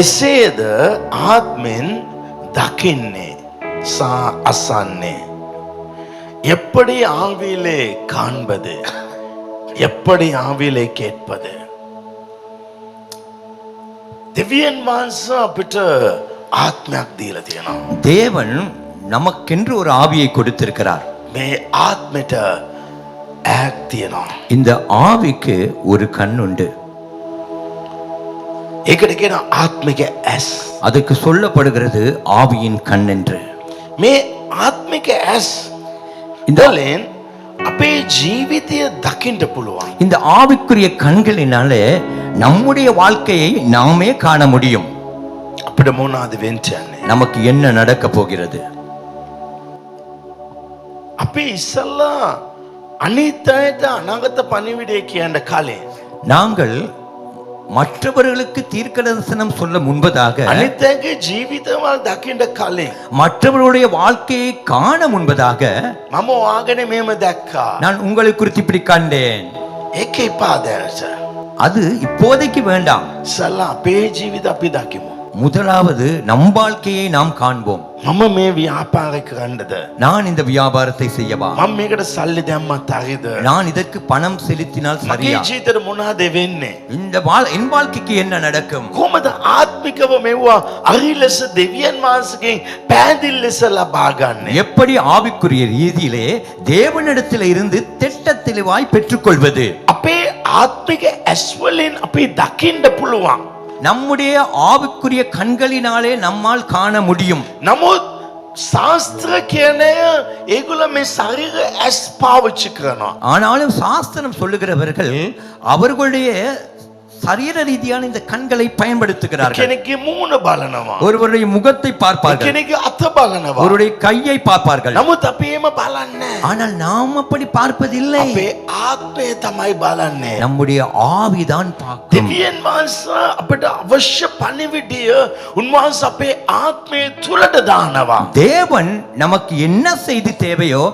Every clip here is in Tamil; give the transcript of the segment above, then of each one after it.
එසේද ආත්මෙන් දකින්නේ සා අසන්නේ. எப்படி ஆவியிலே காண்பது, எப்படி ஆவியிலே கேட்பது. දෙවියන් වහන්සේ අපිට ආත්මයක් දීලා තියෙනවා. தேவன் நமக்கென்று ஒரு ஆவியை கொடுத்திருக்கிறார். මේ ආත්මෙට ඇක් තියෙනවා. இந்த ஆவிக்கு ஒரு கண் உண்டு. ඒකට කියනවා ආත්මික ඇස්. அதுக்கு சொல்லப்படுகிறது ஆவியின் கண் என்று. මේ ආත්මික ඇස් இந்த ඉඳලෙන් අපේ ජීවිතය දකින්න පුළුවන්. இந்த ஆவிக்குரிய கண்களினாலே நம்முடைய வாழ்க்கையை நாமே காண முடியும். අපිට මොනවාද වෙන්න යන්නේ? நமக்கு என்ன நடக்க போகிறது? අපි ඉස්සල්ලා අනිත් අයට අනාගත පණිවිඩය කියන්න කලින් நாங்கள் மற்றவர்களுக்கு தீர்க்கதரிசனம் சொல்ல முன்பதாக, අනිත් අයගේ ජීවිතවල දකින්න කලින් மற்றவர்களுடைய வாழ்க்கையை காண முன்பதாக මම වාගෙන මෙහෙම දැක්කා. நான் உங்களை குறித்து இப்படி கண்டேன். ඒක එපා දැනට. அது இப்போதைக்கு வேண்டாம். ඉස්සල්ලා අපේ ජීවිත අපි දකිමු. முதலாவது நம் வாழ்க்கையை நாம் காண்போம். මම මේ ව්‍යාපාරය කරන්නද? நான் இந்த வியாபாரத்தை செய்யவா? මම මේකට සල්ලි දැම්මත් හරිද? நான் இதற்கு பணம் செலுத்தினால் මගේ சரியா? ජීවිතේට මොනවද වෙන්නේ? இந்த என் வாழ்க்கைக்கு என்ன நடக்கும்? කොහොමද ආත්මිකව මෙවුවා අරි ලෙස දෙවියන් වහන්සේගෙන් පැහැදිලි ලෙස ලබා ගන්නෙ? எப்படி ஆவிக்குரிய ரீதியிலே தேவனிடத்தில் இருந்து திட்டத்தெளிவாய் பெற்றுக்கொள்வது? අපේ ආත්මික ඇස් වලින් අපි දකින්න පුළුවන්. நம்முடைய ஆவிக்குரிய கண்களினாலே நம்மால் காண முடியும். නමුත් ශාස්ත්‍ර කියන්නේ ඒගොල්ලෝ මේ ශරීර ඇස් පාවිච්චි කරනවා. ஆனாலும் சாஸ்திரம் சொல்லுகிறவர்கள் அவர்களுடைய சரீர ரீதியான இந்த கண்களை பயன்படுத்துகிறார்கள். කෙනෙක්ගේ මූණ බලනවා. ஒருவருடைய முகத்தை பார்ப்பார்கள், කෙනෙක්ගේ අත බලනවා. ஒருவருடைய கையை பார்ப்பார்கள். නමුත් අපි එහෙම බලන්නේ නැහැ. ஆனால் நாம் அப்படி பார்ப்பதில்லை. අපේ ආත්මය තමයි බලන්නේ. நம்முடைய ஆவிதான் பார்க்கும். දෙවියන් වහන්සේ අපිට අවශ්‍ය පණිවිඩය උන්වහන්සේ අපේ ආත්මය තුලට දානවා. தேவன் நமக்கு என்ன செய்தி தேவையோ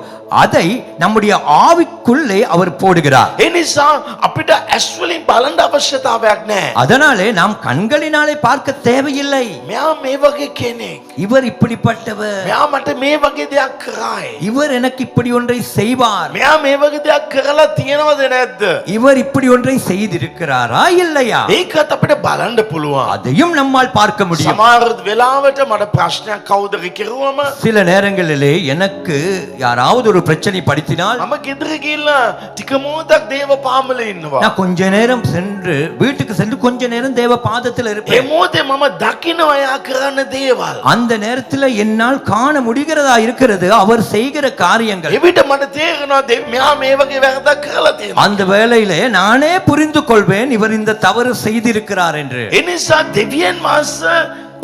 அதை நம்முடைய ஆவிக்குள்ளே அவர் போடுகிறார். ඒ නිසා අපිට ඇස් වලින් බලන්න අවශ්‍යතාවයක් නැහැ. அதனாலே நாம் கண்களினாலே பார்க்க தேவையில்லை. මෙයා මේ වගේ කෙනෙක්. இவர் இப்படிப்பட்டவர், මෙයා මට මේ වගේ දෙයක් කරායි. இவர் எனக்கு இப்படி ஒன்றை செய்வார், මෙයා මේ වගේ දෙයක් කරලා තියෙනවද නැද්ද? இவர் இப்படி ஒன்றை செய்திருக்கிறாரா இல்லையா? ඒකත් අපිට බලන්න පුළුවන්. அதையும் நம்மால் பார்க்க முடியும். සමහර වෙලාවට මට ප්‍රශ්නයක් කවුද කිරුවම சில நேரங்களிலே எனக்கு யாராவது ஒரு பிரச்சனை படுத்தினால் මම ගෙදර ගිහිල්ලා ටික මොහොතක් දේව පාමුලේ ඉන්නවා. நான் கொஞ்ச நேரம் சென்று வீட்டுக்கு சென்று கொஞ்ச நேரம் தேவ பாதத்தில் ඒ இருப்பேன். මොහොතේ මම දකින්නවා යා කරන දේවල්. அந்த நேரத்தில் என்னால் காண முடிகிறதா இருக்கிறது அவர் செய்கிற காரியங்கள். එවිට මට තේරෙනවා මෙයා මේ වගේ වැරදක් කරලා තියෙනවා. அந்த வேளையிலே நானே புரிந்து கொள்வேன் இவர் இந்த தவறு செய்திருக்கிறார் என்று. ඒ නිසා දෙවියන් වහන්සේ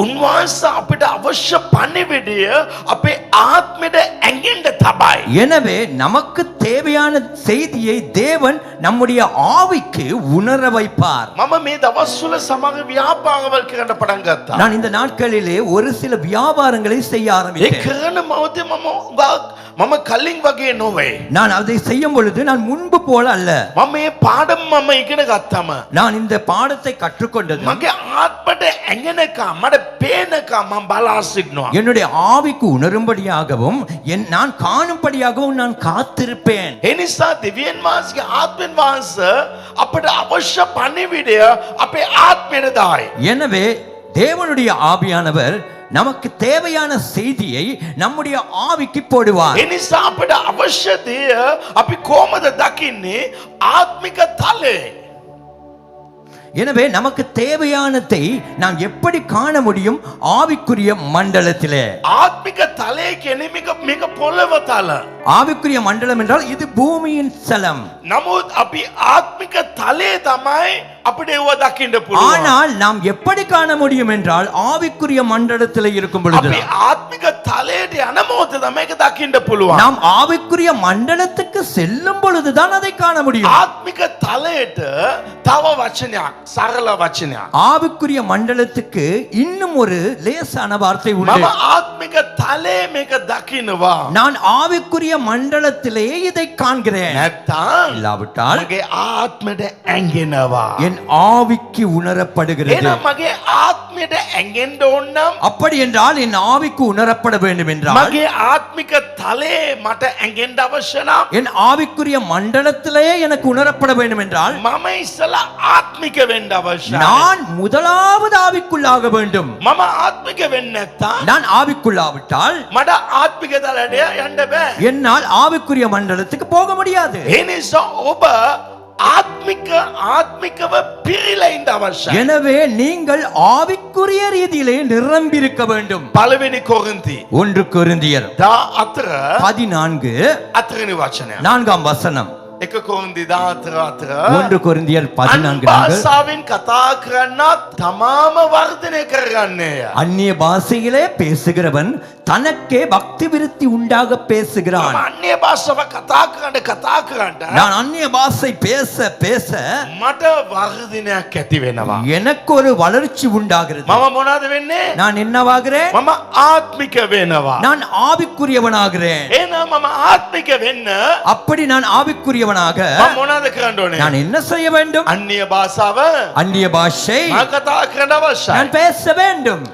උන්වහන්සේ අපිට අවශ්‍ය පණිවිඩය අපේ ආත්මෙට ඇඟෙන්න තබයි. எனவே நமக்கு தேவையான செய்தியை தேவன் நம்முடைய ஆவிக்கு உணர வைப்பார். මම මේ දවස්වල සමග ව්‍යාපාරවල් කරන්න පටන් ගත්තා. நான் இந்த நாட்களிலே ஒரு சில வியாபாரங்களை செய்ய ඒ ஆரம்பித்தேன். කරන මොහොතේ මම කලින් වගේ නොවේ. நான் அதை செய்யும் பொழுது நான் முன்பு போல அல்ல. මම මේ පාඩම මම ඉගෙන ගත්තම நான் இந்த பாடத்தை கற்றுக்கொண்டது මගේ ආත්මට ඇඟෙනකම් මට පේනකම් මම බලා සිටිනවා. என்னுடைய ஆவிக்கு உணரும்படியாகவும் நான் காணும்படியாகவும் நான் காத்திருப்பேன். ඒ නිසා දෙවියන් වහන්සේගේ ආත්මෙන් වහන්සේ අපට අවශ්‍ය පණිවිඩය අපේ ආත්මෙට දායි. எனவே தேவனுடைய ஆவியானவர் நமக்கு தேவையான செய்தியை நம்முடைய ஆவிக்கு போடுவார். ඒ නිසා අපට අවශ්‍ය දේ අපි කොහොමද දකින්නේ? ආත්මික තලයේ. எனவே நமக்கு தேவையானதை நாம் எப்படி காண முடியும்? ஆவிக்குரிய மண்டலத்திலே. ආත්මික තලයේ කියන්නේ මේක පොළව තල. ஆவிக்குரிய மண்டலம் என்றால் இது பூமியின் தலம். නමුත් අපි ආත්මික තලයේ තමයි අපිට ඒව දකින්න පුළුවන්. ஆனால் நாம் எப்படி காண முடியும் என்றால் ஆவிக்குரிய மண்டலத்திலே இருக்கும் பொழுது අපි ආත්මික තලයට යන මොහොත තමයි ඒක දකින්න පුළුවන්. நாம் ஆவிக்குரிய மண்டலத்துக்கு செல்லும் பொழுதுதான் அதை காண முடியும். ආත්මික තලයට තව වචනයක්, සරල වචනයක්. ஆவிக்குரிய மண்டலத்துக்கு இன்னும் ஒரு லேசான வார்த்தை உண்டு. මම ආත්මික ආත්මික තලයේ මේක දකින්නවා. நான் ஆவிக்குரிய மண்டலத்திலே இதை காண்கிறேன். නැත්තම් இல்லாவிட்டால் මගේ ආත්මයට ඇඟෙනවා. என் ஆவிக்கு உணரப்படுகிறது. එහෙනම් මගේ ආත්මයට ඇඟෙන්න ඕන නම් அப்படி என்றால் என் ஆவிக்கு உணரப்பட வேண்டும் என்றால் මගේ ආත්මික තලයේ මට ඇඟෙන්න අවශ්‍ය නම් என் ஆவிக்குரிய மண்டலத்திலே எனக்கு உணரப்பட வேண்டும் என்றால் මම ඉස්සලා ආත්මික වෙන්න අවශ්‍යයි. நான் முதலாவது ஆவிக்குள்ளாக வேண்டும். මම ආත්මික වෙන්නේ නැත්තම් நான் ஆவிக்குள்ளாவிட்டால் මට ආත්මික තලයට යන්න බෑ. என்னால் ஆவிக்குரிய மண்டலத்துக்கு போக முடியாது. ඒ නිසා ඔබ ආත්මිකව පිරීලා ඉන්න අවශ්‍යයි. எனவே நீங்கள் ஆவிக்குரிய ரீதியிலே நிரம்பி இருக்க வேண்டும். පළවෙනි කොරින්ති 1 கொரிந்தியர் 14 14 අතරවෙනි වචනය. 4 வசனம். 1 කොරින්ති 14 1 கொரிந்தியர் 14 භාෂාවෙන් කතා කරන්නත් තමාම වර්ධනය කරගන්නේය. அந்நிய பாஷையிலே பேசுகிறவன் தனக்கே பக்தி விருத்தி உண்டாக பேசுகிறான். මම අන්‍ය භාෂාව කතා කරන්න நான் அந்நிய பாஷை பேச பேச මට වර්ධනයක් ඇති වෙනවා. எனக்கு ஒரு வளர்ச்சி உண்டாகிறது. මම මොනවද වෙන්නේ? நான் என்னவாகிறேன்? මම ආත්මික වෙනවා. நான் ஆவிக்குரியவனாகிறேன். එහෙනම් මම ආත්මික වෙන්න அப்படி நான் ஆவிக்குரியவனாக මම මොනවද කරන්න ඕනේ? நான் என்ன செய்ய வேண்டும்? අන්‍ය භාෂාව அந்நிய பாஷை මම කතා කරන්න අවශ්‍යයි. நான் பேச வேண்டும்.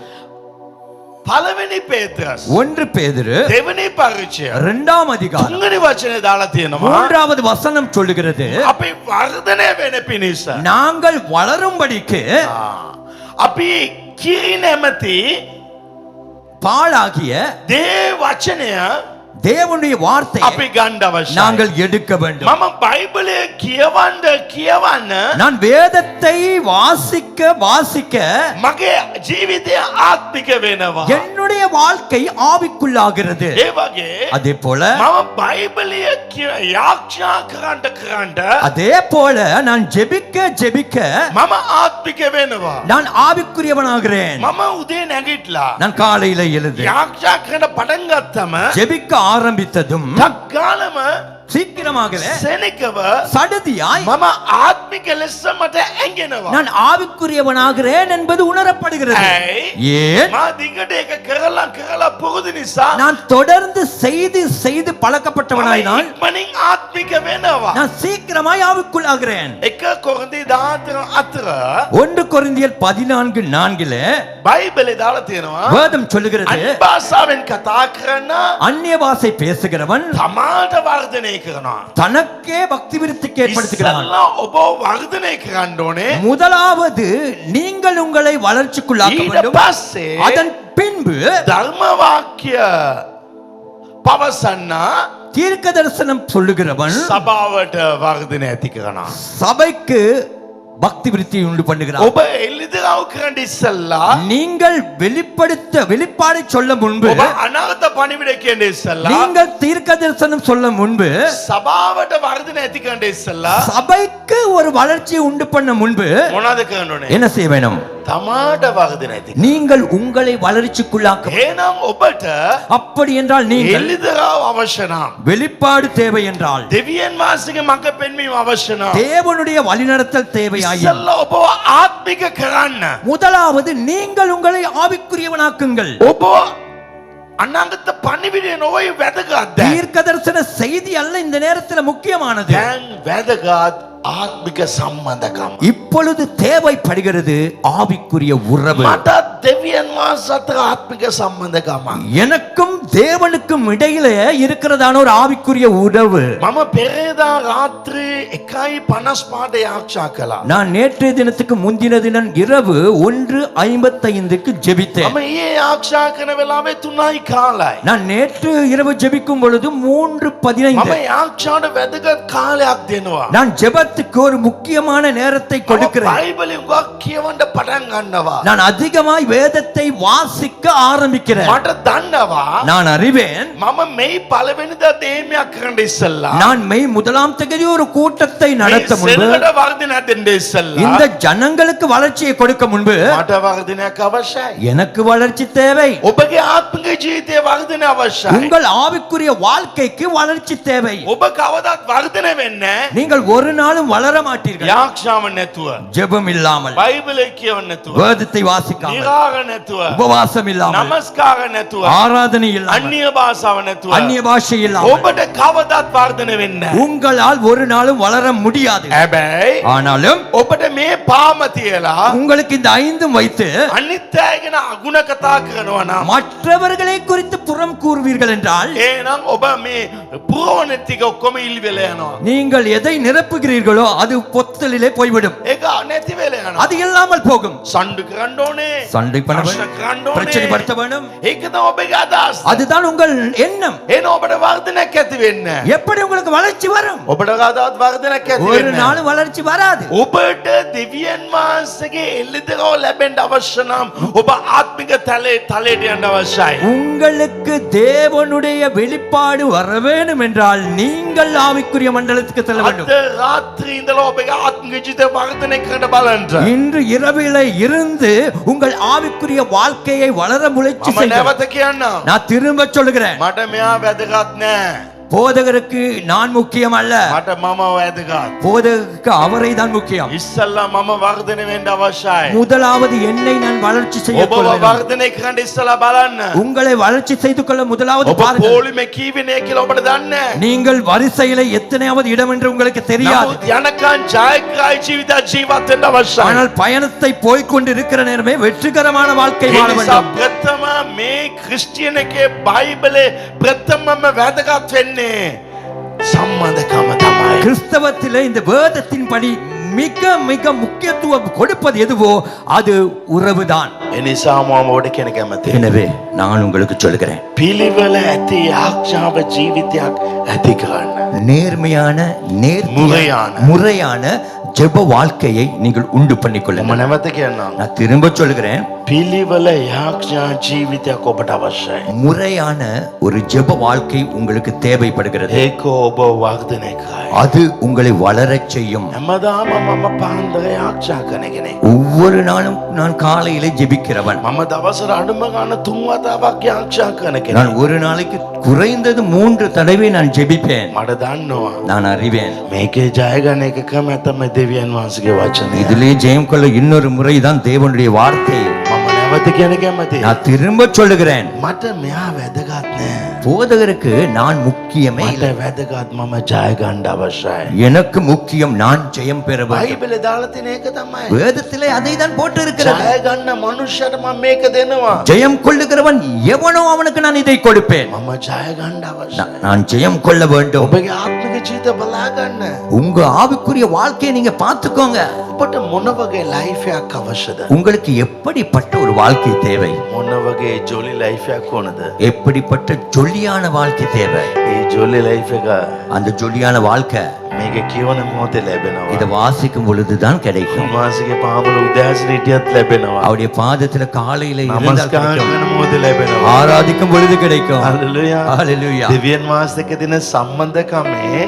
පළවෙනි පේත්‍රස් 1 பேதுரு දෙවෙනි පරිචය 2 அதிகாரம் තුන්වෙනි වචනේ දාලා තියෙනවා. 3வது வசனம் சொல்லுகிறது අපි වර්ධනය වෙන පිණිස நாங்கள் வளரும்படிக்கு අපි කිරි නැමැති பாழாகிய දේ වචනය தேவனுடைய வார்த்தை අපි ගන්න අවශ්‍යයි. நாங்கள் எடுக்க வேண்டும். මම බයිබලය කියවන්න நான் வேதத்தை வாசிக்க வாசிக்க මගේ ජීවිතය ආත්මික වෙනවා. என்னுடைய வாழ்க்கை ஆவிக்குள்ளாகிறது. ඒ වගේ அதே போல මම බයිබලය යාඥා කරන්න அதே போல நான் ஜெபிக்க ஜெபிக்க මම ආත්මික වෙනවා. நான் ஆவிக்குரியவனாகிறேன். මම උදේ නැගිටලා நான் காலையில எழுது යාඥා කරන්න පටන් ගත්තම ஜெபிக்க ஆரம்பித்ததும் තක්කාලම சீக்கிரமாகவே සෙනකව சடுதியாய் මම ආත්මික ලෙස මට ඇඟෙනවා. நான் ஆவிக்குரியவனாகிறேன் என்பது உணரப்படுகிறது. ඇයි? ஏன்? මා දිගට ඒක කරලා පුරුදු නිසා நான் தொடர்ந்து செய்து செய்து பழக்கப்பட்டவனாய் நான் ඉක්මනින් ආත්මික වෙනවා. நான் சீக்கிரமாய் ஆவிக்குள்ளாகிறேன். 1 කොරින්ති 14 1 கொரிந்தியர் 14:4 බයිබලේ දාලා තියෙනවා. வேதம் சொல்லுகிறது අන්‍ය භාෂාවෙන් කතා කරන அந்நிய பாஷை பேசுகிறவன் තමාට වර්ධනය කරනවා. தனக்கே பக்தி விருத்திக்கு ஏற்படுத்துகிறான். ඉස්සෙල්ලා ඔබ වර්ධනය කරන්න ඕනේ. முதலாவது நீங்கள் உங்களை வளர்ச்சிக்குள்ளாக்க ඊට வேண்டும். පස්සේ அதன் பின்பு ධර්ම වාක්‍ය පවසන්න தீர்க்க தரிசனம் சொல்லுகிறவன் සභාවට වර්ධනය ඇති කරනවා. சபைக்கு பக்தி விருத்தி உண்டு பண்ணுகிறான். ඔබ එළිදරව් කරන්න ඉස්සෙල්ලා நீங்கள் வெளிப்பாடை சொல்ல முன்பு ඔබ අනාගත පණිවිඩ කියන්න ඉස්සෙල්ලා நீங்கள் தீர்க்க தரிசனம் சொல்ல முன்பு සභාවට වර්ධනය ඇති කරන්න ඉස්සෙල්ලා சபைக்கு ஒரு வளர்ச்சியை உண்டு பண்ண முன்பு මොනවද කරන්න ඕනේ? என்ன செய்ய வேணும்? තමාට වර්ධනය ඇති කරන්න. நீங்கள் உங்களை வளர்ச்சிக்குள்ளாக்க. එහෙනම් ඔබට அப்படி என்றால் நீங்கள் එළිදරව් අවශ්‍ය නම් வெளிப்பாடு தேவை என்றால் දෙවියන් වහන්සේගේ මඟ පෙන්වීම අවශ්‍ය නම් தேவனுடைய வழிநடத்தல் தேவையாயின் ඉස්සෙල්ලා ඔබව ආත්මික කරන්න. முதலாவது நீங்கள் உங்களை ஆவிக்குரியவனாக்குங்கள். ඔබ අනාගත පණිවිඩය නොවේ වැදගත්. தீர்க்க தரிசன செய்தி அல்ல இந்த நேரத்தில் முக்கியமானது. දැන් වැදගත් ආත්මික සම්බන්ධකම. இப்பொழுது தேவைப்படுகிறது ஆவிக்குரிய உறவு. මට දෙවියන් වහන්සේ අතර ආත්මික සම්බන්ධකමක්. எனக்கும் தேவனுக்கும் இடையிலே இருக்கிறதான ஒரு ஆவிக்குரிய உறவு. මම පෙරේදා රාත්‍රී 1:55ට යාඥා කළා. நான் நேற்றைய தினத்துக்கு முந்தின தினம் இரவு 1:55க்கு ஜெபித்தேன். මම ඊයේ යාඥා කරන වෙලාවේ 3යි කාලයි. நான் நேற்று இரவு ஜெபிக்கும் பொழுது මම 3:15 යාඥාට වැදගත් කාලයක් දෙනවා. நான் ஜெபத்துக்கு ஒரு முக்கியமான நேரத்தை கொடுக்கிறேன். බයිබලෙන් ගොඩක් කියවන්න පටන් ගන්නවා. நான் அதிகமாய் வேதத்தை வாசிக்க ஆரம்பிக்கிறேன். මට දන්නවා நான் அறிவேன் මම මේ පළවෙනිදා දේමයක් කරන්න ඉස්සෙල්ලා நான் மெய் முதலாம் தேதி ஒரு கூட்டத்தை நடத்த முன்பு සෙනඟට වර්ධනයක් දෙන්න ඉස්සෙල්ලා இந்த ஜனங்களுக்கு வளர்ச்சியை கொடுக்க முன்பு මට වර්ධනයක් අවශ්‍යයි. எனக்கு வளர்ச்சி தேவை. ඔබගේ ආත්මික ජීවිතයේ වර්ධනය අවශ්‍යයි. உங்கள் ஆவிக்குரிய வாழ்க்கைக்கு வளர்ச்சி தேவை. ඔබ කවදාත් වර්ධනය වෙන්නේ நீங்கள் ஒரு நாளும் நாளும் வளர மாட்டீர்கள். යාක්ෂාව නැතුව, ஜெபம் இல்லாமல், බයිබලය කියව නැතුව, வேதத்தை வாசிக்காமல், නිරාග නැතුව, உபவாசம் இல்லாமல், නමස්කාර නැතුව, ஆராதனை இல்லாமல், අන්‍ය භාෂාව නැතුව அந்நிய பாஷை இல்லாமல் ඔබට කවදාත් වර්ධනය වෙන්නේ නැහැ. உங்களால் ஒரு நாளும் வளர முடியாது. හැබැයි ஆனாலும் ඔබට මේ පාම තියලා உங்களுக்கு இந்த ஐந்தும் வைத்து අනිත් අය ගැන අගුණ කතා කරනවා නම් மற்றவர்களை குறித்து புறம் கூறுவீர்கள் என்றால் එහෙනම් ඔබ මේ පුරවන ටික ඔක්කොම ඉල් වෙලා යනවා. நீங்கள் எதை நிரப்புகிறீர்களோ அது பொத்தலிலே போய்விடும். ඒක නැති වෙලා යනවා. அது இல்லாமல் போகும். සණ්ඩු කරන්න ඕනේ. சண்டை பண்ண ප්‍රශ්න வேண்டும், කරන්න ඕනේ. பிரச்சனைப்படுத்த வேண்டும். ඒක තමයි ඔබගේ අදහස. அதுதான் உங்கள் எண்ணம். එහෙනම් ඔබට වර්ධනයක් ඇති වෙන්නේ නැහැ. எப்படி உங்களுக்கு வளர்ச்சி வரும்? ඔබට කවදාවත් වර්ධනයක් ඇති ஒரு වෙන්නේ නැහැ. நாள் வளர்ச்சி வராது. ඔබට දෙවියන් වහන්සේගේ එළිදරව් ලැබෙන්න අවශ්‍ය නම් ඔබ ආත්මික තලයට යන්න අවශ්‍යයි. உங்களுக்கு தேவனுடைய வெளிப்பாடு வர வேண்டும் என்றால் நீங்கள் ஆவிக்குரிய மண்டலத்துக்கு செல்ல வேண்டும். අද රාත්‍රී ඉඳලා ඔබගේ ආත්මික ජීවිතය වර්ධනය කරන්න බලන්න. இன்று இரவிலே இருந்து உங்கள் ஆவிக்குரிய வாழ்க்கையை வளர முயற்சி මම செய்யுங்கள். නැවත කියන්නම්. நான் திரும்ப சொல்லுகிறேன், මට මෙයා වැදගත් නෑ. போதகருக்கு நான் முக்கியம் அல்ல, මට මම වැදගත්. போதகருக்கு அவரை தான் முக்கியம். ඉස්සල්ලා මම වර්ධනය වෙන්න අවශ්‍යයි. முதலாவது என்னை நான் வளர்ச்சி செய்ய ඔබ வேண்டும். වර්ධනය කරන්න ඉස්සලා බලන්න. உங்களை வளர்ச்சி செய்து கொள்ள முதலாவது ඔබ பாருங்கள். පොලිමේ කීවෙනේ කියලා ඔබට දන්නේ නෑ. நீங்கள் வரிசையில எத்தனையாவது இடம் என்று உங்களுக்கு தெரியாது. නමුත් යනකන් ජයග්‍රහී ජීවිතයක් ජීවත් වෙන්න අවශ්‍යයි. ஆனால் பயணத்தை போய்க்கொண்டு இருக்கிற நேரமே வெற்றிகரமான வாழ்க்கை ඒ வாழ නිසා வேண்டும். ප්‍රථම මේ ක්‍රිස්තියානි එකේ බයිබලේ ප්‍රථමම වැදගත් වෙන්නේ සම්බන්ධකම තමයි. கிறிஸ்தவத்திலே இந்த வேதத்தின் படி மிக மிக முக்கியத்துவம் கொடுப்பது எதுவோ அது உறவுதான். ඒ නිසා මම ඔබට කියන කැමතියි. எனவே நான் உங்களுக்கு சொல்கிறேன், පිළිවෙල ඇති ආක්ෂාව ජීවිතයක් ඇති කරන්න. நேர்மையான முறையான ஜெப வாழ்க்கையை நீங்கள் உண்டு මම பண்ணிக்கொள்ளுங்கள். නැවත කියන්නම්. நான் திரும்ப சொல்கிறேன், පිළිවෙල ආක්ෂා ජීවිතයක් ඔබට අවශ්‍යයි. முறையான ஒரு ஜெப வாழ்க்கை உங்களுக்கு தேவைப்படுகிறது. ඒක ඔබ වර්ධනය කරයි. அது உங்களை வளரச் செய்யும். හැමදාම මම පාන්දර ආක්ෂා කරන කෙනෙක්. ஒவ்வொரு நாளும் நான் காலையிலே ஜெபிக்கிறவன். මම දවසට අඩුම ගන්න 3 වතාවක් ආක්ෂා කරන කෙනෙක්. நான் ஒரு நாளைக்கு குறைந்தது 3 தடவை நான் ஜெபிப்பேன். මට දන්නවා நான் அறிவேன், මේකේ ජය ගන්න එක ක්‍රමය තමයි දෙවියන් වහන්සේගේ වචනය. இதிலே ஜெயம் கொள்ள இன்னொரு முறைதான் தேவனுடைய வார்த்தை. මම නැවත කියන කැමතියි. நான் திரும்ப சொல்லுகிறேன், මට මෙයා වැදගත් නෑ. போதகருக்கு நான் முக்கியமே මට இல்லை. වැදගත් මම ජය ගන්න අවශ්‍යයි. எனக்கு முக்கியம் நான் ஜெயம் பெற வேண்டும். බයිබලේ දාලා තියෙන එක තමයි. வேதத்திலே அதை தான் போட்டு இருக்கிறது. ජය ගන්න මනුෂ්‍යයට මම මේක දෙනවා. ஜெயம் கொள்ளுகிறவன் எவனோ அவனுக்கு நான் இதை கொடுப்பேன். මම ජය ගන්න අවශ්‍යයි. நான் ஜெயம் கொள்ள வேண்டும். ඔබගේ ආත්මික ජීවිත බලා ගන්න. உங்க ஆவிக்குரிய வாழ்க்கையை நீங்க பார்த்துக்கோங்க. ඔබට මොන වගේ ලයිෆ් එකක් අවශ්‍යද? உங்களுக்கு எப்படிப்பட்ட ஒரு வாழ்க்கை தேவை? මොන වගේ ජොලි ලයිෆ් එකක් ඕනද? எப்படிப்பட்ட ஜொலியான வாழ்க்கை தேவை? ඒ ජොලි ලයිෆ් එක அந்த ஜொலியான வாழ்க்கை මේක කියවන මොහොතේ ලැබෙනවා. இதை வாசிக்கும் பொழுதுதான் கிடைக்கும். උන්වහන්සේගේ පාමුල උදෑසන හිටියත් ලැබෙනවා. அவருடைய பாதத்துல காலையில இருந்தால் නමස්කාර கிடைக்கும். කරන මොහොතේ ලැබෙනවා. ஆராதிக்கும் பொழுது கிடைக்கும். හලෙලූයා. ஹalleluya. දෙවියන් වහන්සේක දින සම්බන්ධකමේ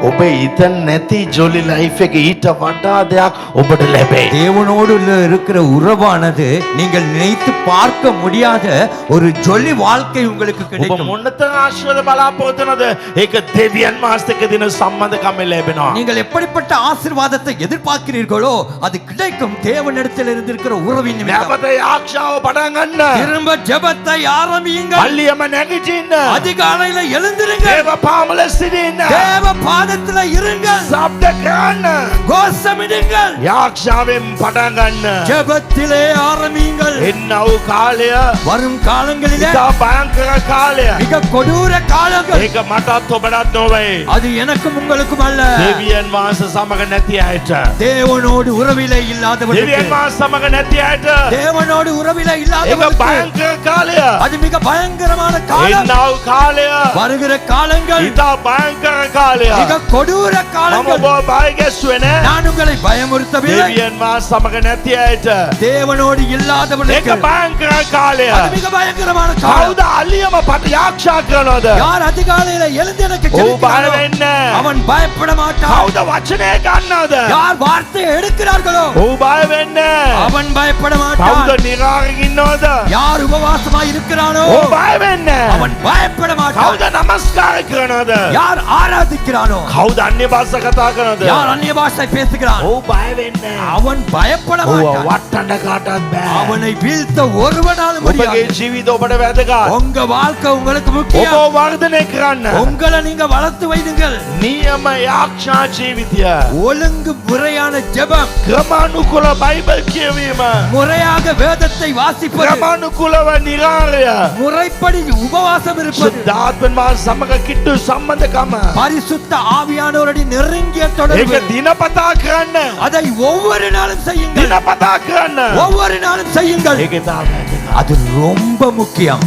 ඔබ ඊතන් නැති ජොලි ලයිෆ් එක ඊට වඩා දෙයක් ඔබට ලැබෙයි. தேவனோடு இருக்கிற உறவானது நீங்கள் நினைத்து பார்க்க முடியாத ஒரு ஜொலி வாழ்க்கை உங்களுக்கு ඔබ கிடைக்கும். මොනතරම් ආශිර්වාද බලාපොරොත්තු වෙනවද? ඒක දෙවියන් වහන්සේක දින සම්බන්ධකමේ ලැබෙනවා. நீங்கள் எப்படிப்பட்ட ஆசீர்வாதத்தை எதிர்பார்க்கிறீர்களோ அது கிடைக்கும். தேவனிடத்தில் இருந்திருக்கிற உறவின் நிமித்தம். නැවත ආක්ෂාව පටන් ගන්න. திரும்ப ஜெபத்தை ஆரம்பியுங்கள். පල්ලියම නැගිටින්න. அதிகாலையில எழுந்திருங்கள். දේව පාමුල සිටින්න. தேவ பாதத்துல இருங்கள். ශබ්ද කරන්න. கோஷமிடுங்கள். ආක්ෂාවෙන් පටන් ගන්න. ஜெபத்திலே ஆரம்பியுங்கள். එන්නව කාලය வரும் காலங்களிலே ඉතා භයංකර කාලය. மிக கொடூர காலங்கள். ඒක මටත් ඔබටත් නොවේ. அது எனக்கும் உங்களுக்கும் அல்ல. දෙවියන් වහන්සේ සමග නැති අයට. தேவனோடு உறவிலே இல்லாதவர்களுக்கு, දෙවියන් වහන්සේ සමග නැති අයට. தேவனோடு உறவிலே ඒක இல்லாதவர்களுக்கு භයංකර කාලය. அது மிக பயங்கரமான காலம். එන්නව කාලය வருகிற காலங்கள் ඉතා භයංකර කාලය. மிக கொடூர මම காலங்கள். ඔබ බය ගැස්සුවේ නෑ. நான் உங்களை பயமுறுத்தவில்லை. දෙවියන් වහන්සේ සමග නැති අයට. தேவனோடு ඒක இல்லாதவர்களுக்கு භයංකර කාලය. அது மிக பயங்கரமான காலம். කවුද අලියම පට යාක්ෂා කරනවද? யார் அதிகாலையில எழுந்து எனக்கு ඔව් බය ஜெபிக்கிறானோ වෙන්නේ. அவன் பயப்பட மாட்டான். කවුද වචනය ගන්නවද? யார் வார்த்தை எடுக்கிறார்களோ ඔව් බය වෙන්න. அவன் பயப்பட කවුද மாட்டான். නිරාගෙන ඉන්නවද? யார் உபவாசமாய் இருக்கிறானோ ඔව් බය වෙන්න. அவன் பயப்பட மாட்டான். කවුද නමස්කාර කරනවද? யார் ஆராதிக்கிறானோ කවුද අන්‍ය භාෂා කතා කරනවද? யார் அந்நிய பாஷை பேசுகிறான் ඔව් බය වෙන්න. அவன் பயப்பட ඔව් மாட்டான். වට්ටන්න කාටවත් බෑ. அவனை வீழ்த்த ஒருவனாலும் ඔබගේ முடியாது. ජීවිත ඔබට වැදගත්. உங்க வாழ்க்கை உங்களுக்கு ඔබ முக்கியம். වර්ධනය කරන්න. உங்களை நீங்க வளர்த்து வைடுங்கள். නියම යාක්ෂා ජීවිතය. ஒழுங்கு முறையான ஜெபம், ක්‍රමානුකූල බයිබල් කියවීම. முறையாக வேதத்தை வாசிப்பது, ක්‍රමානුකූලව නිරාලය. முறைப்படி உபவாசம் இருப்பது, සුද්ධාත්මන් වහන්සේ සමග කිට්ටු සම්බන්ධකම. பரிசுத்த ஆவியானவருடைய நெருங்கிய ඒක தொடர்பு. දිනපතා කරන්න. அதை ஒவ்வொரு நாளும் செய்யுங்கள். දිනපතා කරන්න. ஒவ்வொரு நாளும் செய்யுங்கள். ඒකේ තමයි. அது ரொம்ப முக்கியம்.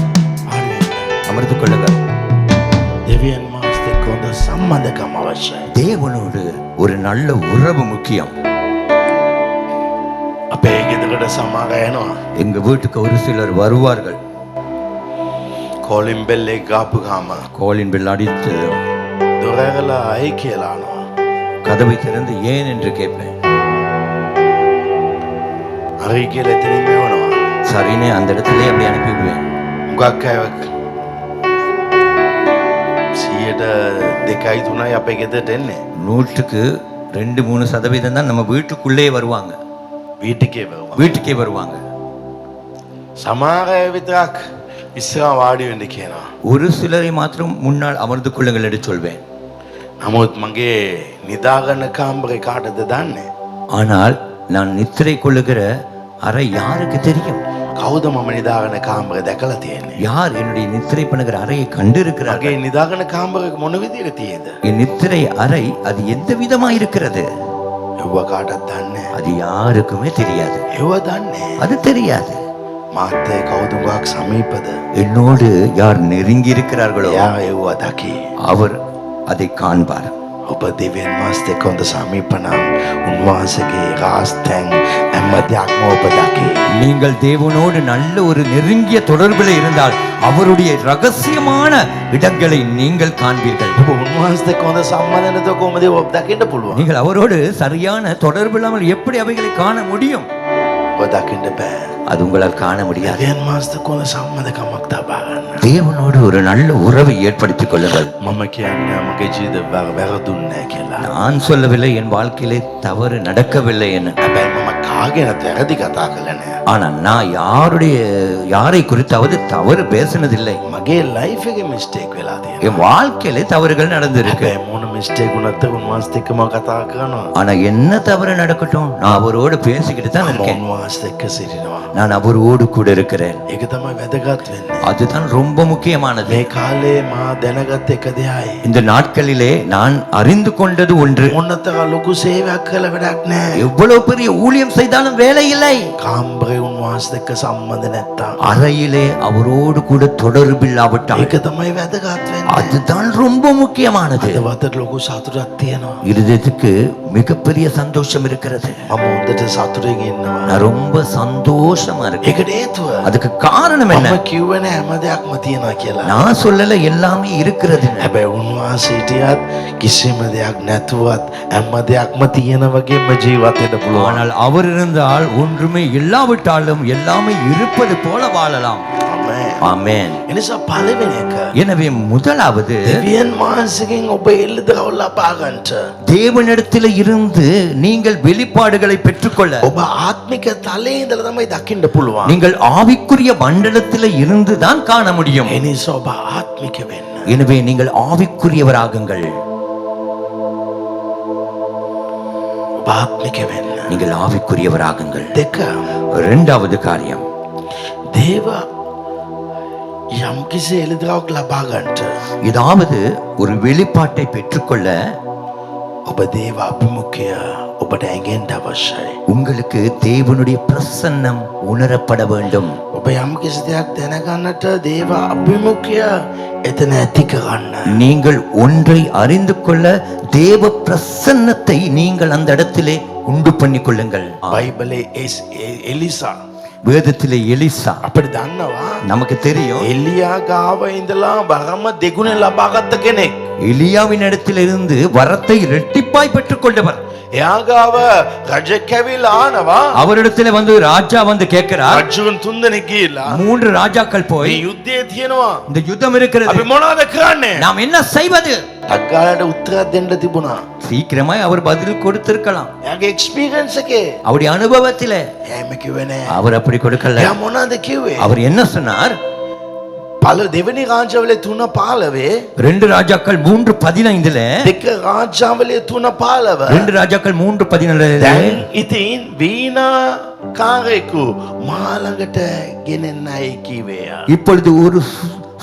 அமர்ந்து கொள்ளுங்கள். දෙවියන් වහන්සේ එක්ක හොඳ සම්බන්ධකම අවශ්‍යයි. தேவனோடு ஒரு நல்ல உறவு முக்கியம். අපේ ගෙදරට සමාග යනවා. எங்க வீட்டுக்கு ஒரு சிலர் வருவார்கள். කෝලින් බෙල් එක ගාපු ගාම கோலின் பெல் அடித்து දොර ඇරලා අය කියලා අහනවා. கதவை திறந்து ஏன் என்று கேட்பேன். හරි කියලා එතනින් මෙවනවා. சரினே அந்த இடத்திலே அப்படி அனுப்பிவிடுவேன். හුඟක් අය 2.3 අපේ ගෙදරට එන්නේ. 100% தான் நம்ம வீட்டுக்குள்ளே வருவாங்க. வீட்டுக்கே வருவாங்க. வீட்டுக்கே வருவாங்க. සමහර අය විතරක් ඉස්සරහා වාඩි වෙන්න කියනවා. ஒரு சிலரை மாத்திரம் முன்னால் அமர்ந்து கொள்ளுங்கள் என்று சொல்வேன். නමුත් මගේ නිදාගන්න කාමරේ කාටද දන්නේ? ஆனால் நான் நித்திரை கொள்ளுகிற அறை யாருக்கு தெரியும்? කවුද මම නිදාගන්න කාමරේ දැකලා තියෙන්නේ? யார் என்னுடைய நித்திரை பண்ணுகிற அறையை கண்டு මගේ இருக்கிறார்கள்? නිදාගන්න කාමරේ මොන විදියට තියෙද? என் நித்திரை அறை அது எந்த விதமா இருக்கிறது? ඒව කාටවත් දන්නේ නැහැ. அது யாருக்குமே தெரியாது. ඒව දන්නේ. அது தெரியாது. මාත් කවුද උගක් සමීපද? என்னோடு யார் நெருங்கி இருக்கிறார்களோ එයා ඒව දකි. அவர் அதை காண்பார். ඔබ දෙවියන් වහන්සේ එක්ක හොඳ සමීප නම් උන්වහන්සේගේ රාස්තැන් හැම දෙයක්ම ඔබ දකි. நீங்கள் தேவனோடு நல்ல ஒரு நெருங்கிய தொடர்பில் இருந்தால் அவருடைய ரகசியமான இடங்களை நீங்கள் காண்பீர்கள். ඔබ උන්වහන්සේත් එක්ක හොඳ සම්බන්ධ නැතුව කොහොමද ඔබ දකින්න පුළුවන්? நீங்கள் அவரோடு சரியான தொடர்பு இல்லாமல் எப்படி அவைகளை காண முடியும்? ඔබ දකින්න බෑ. அது உங்களால் காண முடியாது. දෙවියන් වහන්සේත් එක්ක හොඳ සම්බන්ධකමක් තබා ගන්න. தேவனோடு ஒரு நல்ல உறவை ஏற்படுத்திக் கொள்ளுங்கள். මම කියන්නේ මගේ ජීවිතේ වැරදුන්නේ නැහැ කියලා. நான் சொல்லவில்லை என் வாழ்க்கையிலே தவறு நடக்கவில்லை என்று. හැබැයි මම කාගෙනත් වැරදි කතා කළා නෑ. ஆனா நான் யாரை குறித்தாவது தவறு பேசினதில்லை. මගේ ලයිෆ් එකේ මිස්ටේක් වෙලා තියෙනවා. என் வாழ்க்கையிலே தவறுகள் நடந்திருக்கு. හැබැයි මොන මිස්ටේක් වුණත් උන්වහන්සේත් එක්ක මම කතා කරනවා. ஆனா என்ன தவறு நடக்கட்டும் நான் அவரோடு பேசிக்கிட்டு தான் මම இருக்கேன். උන්වහන්සේත් එක්ක සිටිනවා. நான் அவரோடு கூட இருக்கிறேன். ඒක තමයි වැදගත් වෙන්නේ. அதுதான் ரொம்ப முக்கியமானது. මේ කාලේ මා දැනගත් එක දෙයයි. இந்த நாட்களிலே நான் அறிந்து கொண்டது ஒன்று. මොනතර ලොකු සේවයක් කළ වැඩක් නෑ. எவ்வளவு பெரிய ஊழியம் செய்தாலும் வேலை இல்லை. කාමරේ උන්වහන්සේත් එක්ක සම්බන්ධ නැත්තම්. அறையிலே அவரோடு கூட தொடர்பில்லாவிட்டால் ඒක තමයි වැදගත් වෙන්නේ. அதுதான் ரொம்ப முக்கியமானது. අද වතට ලොකු සතුටක් තියෙනවා. இருதயத்துக்கு மிகப்பெரிய சந்தோஷம் இருக்கிறது. මම හොඳට සතුටින් ඉන්නවා. நான் ரொம்ப சந்தோஷமா இருக்கேன். ඒකට හේතුව அதுக்கு காரணம் என்ன? මම කිව්වේ නෑ හැම දෙයක්ම තියෙනවා කියලා. நான் சொல்லல எல்லாமே இருக்கிறது. හැබැයි උන්වහන්සේ හිටියත් කිසිම දෙයක් නැතුවත් හැම දෙයක්ම තියෙන වගේම ජීවත් වෙන්න පුළුවන්. ஆனால் அவர் இருந்தால் ஒன்றுமே இல்லாவிட்டாலும் எல்லாமே இருப்பது போல வாழலாம். ආමේන්. ஆமென். එනිසා පළවෙනි එක எனவே முதலாவது දෙවියන් වහන්සේගෙන් ඔබ එල්ලදරව් ලබා ගන්නට தேவனிடத்தில் இருந்து நீங்கள் வெளிப்பாடுகளை பெற்றுக்கொள்ள ඔබ ආත්මික තලයේ ඉඳලා තමයි දකින්න පුළුවන්. நீங்கள் ஆவிக்குரிய மண்டலத்தில் இருந்து தான் காண முடியும். එනිසා ඔබ ආත්මික වෙන්න. எனவே நீங்கள் ஆவிக்குரியவராகுங்கள். ඔබ ආත්මික වෙන්න. நீங்கள் ஆவிக்குரியவராகுங்கள். දෙක இரண்டாவது காரியம் දේව යම් කිසි එල්ලදරව්ක් ලබා ගන්නට ஏதாவது ஒரு வெளிப்பாட்டை பெற்றுக்கொள்ள ඔබ දේව අභිමුඛය ඔබට ඇඟෙන්න අවශ්‍යයි. உங்களுக்கு தேவனுடைய பிரசன்னம் உணரப்பட வேண்டும். ඔබ යම් කිසි දෙයක් දැනගන්නට දේව අභිමුඛය එතන ඇති කරන්න. நீங்கள் ஒன்றை அறிந்து கொள்ள தேவ பிரசன்னத்தை நீங்கள் அந்த இடத்திலே உண்டு பண்ணிக் கொள்ளுங்கள். බයිබලේ එලිසා வேதத்திலே எலிசா අපිට දන්නවා நமக்கு தெரியும் එලියා ගාව ඉඳලා වරම දෙගුණ ලබාගත්ත කෙනෙක්. எலியாவின் இடத்திலிருந்து வரத்தை இரட்டிப்பாய் பெற்றுக் கொண்டவர். එයා ගාව රජ කැවිලා ආනවා. அவரிடத்துல வந்து ராஜா வந்து கேட்கிறார். රජුන් තුන්දෙනෙක් ගිහිල්ලා 3 ராஜாக்கள் போய் මේ යුද්ධය තියෙනවා. இந்த யுத்தம் இருக்கிறது, අපි මොනවද කරන්නේ? நாம் என்ன செய்வது? අග්ගාලට උත්තරයක් දෙන්න තිබුණා. சீக்கிரமாய் அவர் பதில் கொடுத்திருக்கலாம். එයාගේ එක්ස්පීරියන්ස් එකේ அவருடைய அனுபவத்திலே එහෙම කිව්වේ නෑ. அவர் அப்படி கொடுக்கல. එයා මොනවද කිව්වේ? அவர் என்ன சொன்னார்? දෙවෙනි රාජ්‍යවලේ 3:15 2 ராஜாக்கள் 3:15ல දෙක රාජ්‍යවලේ 3:15 2 ராஜாக்கள் 3:15ல දැන් ඉතින් වීණා කාරයෙකු මා ළඟට ගෙනෙන්නයි කිව්වේ. இப்பொழுது ஒரு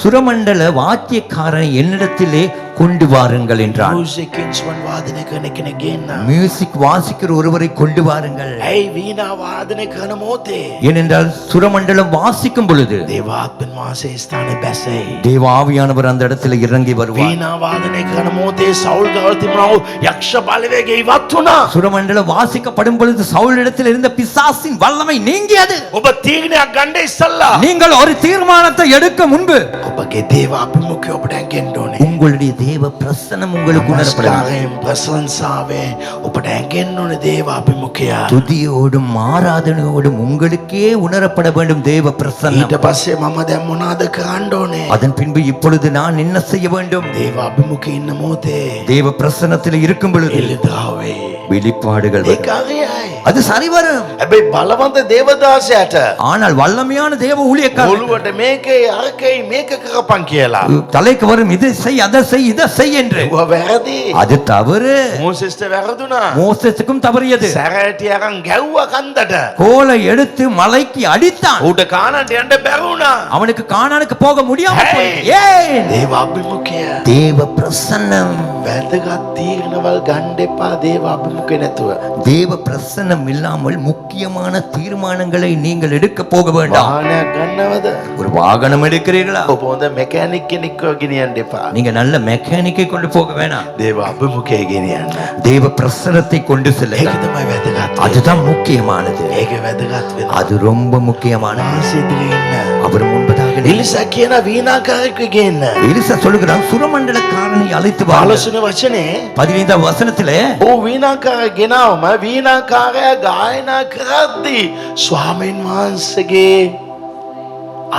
சுரமண்டல வாத்தியக்காரனை என்னிடத்திலே கொண்டு வாருங்கள் என்றார். මියුසික් ඉන්ස්ට්‍රුමන්ට් වාදනය කරන කෙනෙක් ගෙන්න. மியூசிக் வாசிக்கிற ஒருவரை கொண்டு வாருங்கள். ඇයි වීණා වාදනය කරන මොහොතේ ஏனென்றால் சுரமண்டலம் வாசிக்கும் பொழுது දේවාත්මන් වාසයේ ස්ථානේ බැසෙයි. தேவ ஆவியானவர் அந்த இடத்துல இறங்கி வருவார். වීණා වාදනය කරන මොහොතේ සවුල් ගාව තිබුණා වූ යක්ෂ බලවේගය ඉවත් වුණා. சுரமண்டலம் வாசிக்கப்படும் பொழுது சவுல் இடத்தில் இருந்த பிசாசின் வல்லமை நீங்கியது. ඔබ තීරණයක් ගන්න ඉස්සල්ලා நீங்கள் ஒரு தீர்மானத்தை எடுக்க முன்பு ඔබගේ දේව අභිමුඛය ඔබට ඇඟෙන්න ඕනේ. உங்களுடைய தேவ பிரசன்னம் உங்களுக்கு உணரப்பட வேண்டும். නමස්කාරයෙන් ප්‍රශංසාවෙන් ඔබට ඇඟෙන්න ඕනේ දේව අභිමුඛය. துதியோடும் ஆராதனையோடும் உங்களுக்கே உணரப்பட வேண்டும் தேவ பிரசன்னம். ඊට පස්සේ මම දැන් මොනවද කරන්න ඕනේ? அதன் பின்பு இப்பொழுது நான் என்ன செய்ய வேண்டும்? දේව අභිමුඛයේ ඉන්න මොහොතේ தேவ பிரசன்னத்தில் இருக்கும் பொழுது එළිදාවේ வெளிப்பாடுகள் ඒක வரும். හරියයි. அது சரி வரும். හැබැයි බලවන්ත දේවදාසයාට ஆனால் வல்லமையான தேவ ஊழியக்காரர் ඔළුවට මේකේ අරකයි මේක කරපන් කියලා. தலைக்கு வரும், இதை செய் அதை செய் இதை செய் என்று. ඒවා වැරදි. அது தவறு. මෝසෙස්ට වැරදුනා. மோசேசுக்கும் தவறியது. සැරෑටි අරන් ගැව්වා කන්දට. கோலை எடுத்து மலைக்கு அடித்தான். ඌට කානට යන්න බැරි වුණා. அவனுக்கு கானானுக்கு போக முடியாம போயிற்று. Hey! ஏன்? දේව අභිමුඛය தேவ பிரசன்னம். වැදගත් තීරණවල් ගන්න එපා දේව අභිමුඛය නැතුව. தேவ பிரசன்னம் இல்லாமல் முக்கியமான தீர்மானங்களை நீங்கள் எடுக்க போக வேண்டாம். වාහනයක් ගන්නවද? ஒரு வாகனம் எடுக்கிறீர்களா? ඔබ හොඳ මෙකැනික් කෙනෙක්ව ගෙනියන්න එපා. நீங்க நல்ல மெக்கானிக்கை கொண்டு போக வேணாம். දේව අභිමුඛය ගෙනියන්න. தேவ பிரசனத்தை கொண்டு ඒක செல்லுங்க. තමයි වැදගත්. அதுதான் முக்கியமானது. ඒක වැදගත් වෙනවා. அது ரொம்ப முக்கியமானது. ආසිතිරේ ඉන්න. அவர் முன்பதாக එලිසා කියන වීණාකාරයෙක්ව ගෙන්න. எலிசா சொல்லுகிறான், சுரமண்டலக்காரனை அழைத்து வா. 15 වචනේ 15வது வசனத்திலே ඕ වීණාකාරය ගෙනාවම වීණාකාරයා ගායනා කරද්දී ස්වාමීන් වහන්සේගේ